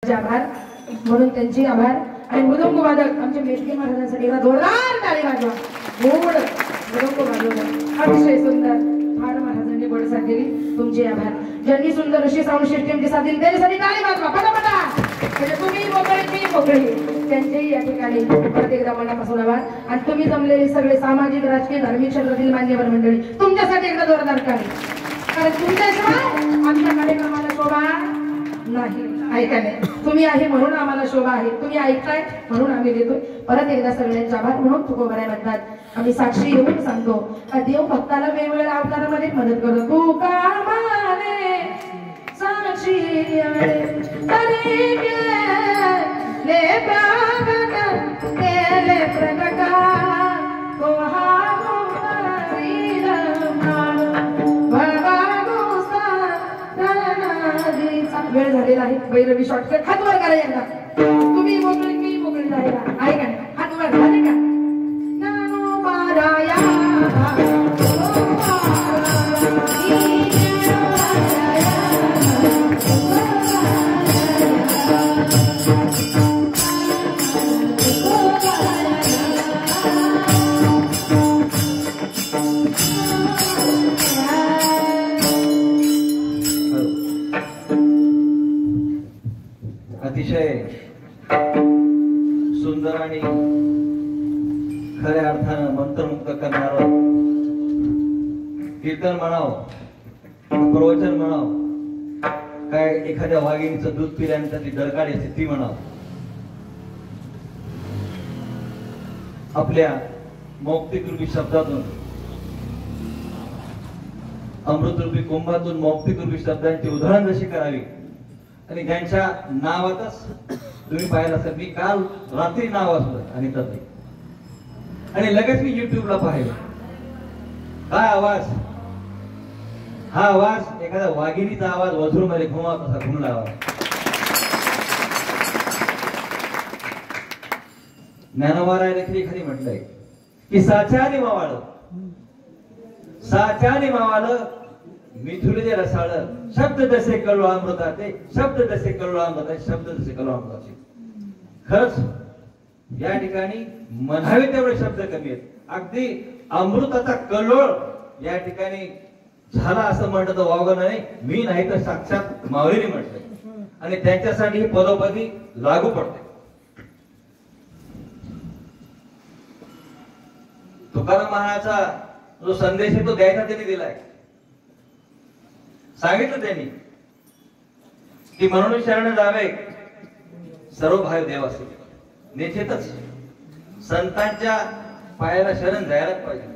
आभार म्हणून त्यांचे आभार आणि मृदंग वादक आमचे मेटके महाराजांसाठी जोरदार टाळी वाजवा. गोड मृदंग वाजवलं अतिशय सुंदर फार महाराजांनी बडसाट केली. तुमचे आभार. ज्यांनी सुंदर अशी साऊंड सिस्टमची साथ दिली त्याच्यासाठी टाळी वाजवा पटापटा. म्हणजे तुम्ही मोकळे मी मोकळे त्यांचेही या ठिकाणी परत एकदा मनापासून आभार. आणि तुम्ही जमलेले सगळे सामाजिक राजकीय धार्मिक क्षेत्रातील मान्यवर मंडळी तुमच्यासाठी एकदा जोरदार टाळी. कारण तुमच्याशिवाय आमच्या कार्यक्रमाला शोभा नाही. ऐकाने तुम्ही आहे म्हणून आम्हाला शोभा आहे. तुम्ही ऐकताय म्हणून आम्ही देतोय. परत एकदा सगळ्यांचे आभार. म्हणून तुकोबाराय म्हणतात आम्ही साक्षी येऊन सांगतो का देव भक्ताला वेगवेगळ्या अवतारामध्ये मदत करतो. तू का माने साक्षी तरी ले प्रगट केले प्रगटा तो हा वेळ झालेला आहे. भैरवी शॉर्टकट हात वर करा एकदा. तुम्ही मोकळी मी मोकळी जायला आहे का हात वर झाले का. नानो माराया अतिशय सुंदर आणि खऱ्या अर्थानं मंत्रमुक्त करणार कीर्तन म्हणाव प्रवचन म्हणाव काय एखाद्या वाघिणीचं दूध पिल्यानंतर ती डरकाळी असते ती म्हणाव. आपल्या मौक्तिकरूपी शब्दातून अमृतरूपी कुंभातून मौक्तिकरूपी शब्दांची उधळण जशी करावी आणि त्यांच्या नावातच तुम्ही पाहिलं असेल. मी काल रात्री नाव वाचलं आणि तसे आणि लगेच मी युट्यूबला पाहिलं. काय आवाज. हा आवाज एखाद्या वाघिणीचा आवाज वधूर मध्ये घुमावत असा घुमला आवाज. ज्ञानोबाराय देखील एखादी म्हटलंय की साच्याने मावाळ साच्याने मावाळ मिथुले रसाळ शब्द जसे कळू अमृताचे शब्द जसे कळू अमृताचे शब्द जसे कळू अमृताचे. खरंच या ठिकाणी म्हणावे तेवढे शब्द कमी आहेत. अगदी अमृताचा कल्लोळ या ठिकाणी झाला असं म्हणत वावगं नाही. मी नाही तर साक्षात माऊलीने म्हटलंय आणि त्यांच्यासाठी ही पदोपदी लागू पडते. तुकाराम महाराजाचा जो संदेश आहे तो द्यायचा त्यांनी दिलाय. सांगितलं त्यांनी की म्हणून शरण जावे सर्व भाव देवासी. निश्चितच संतांच्या पायाला शरण जायलाच पाहिजे.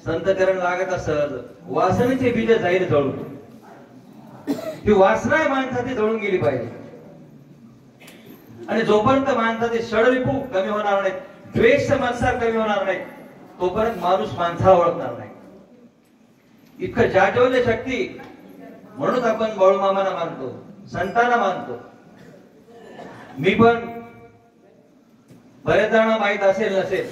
संत चरण लागत सहज वासनेचे बीज जाईल जळून. ती वासना माणसाची जळून गेली पाहिजे. आणि जोपर्यंत माणसाचे षडरिपू कमी होणार नाही द्वेष मत्सर कमी होणार नाही तोपर्यंत माणूस माणसाला ओळखणार नाही. इतकं जाजवले शक्ती म्हणून आपण बाळूमामाला मानतो संतांना मानतो. मी पण बरेच जण माहित असेल नसेल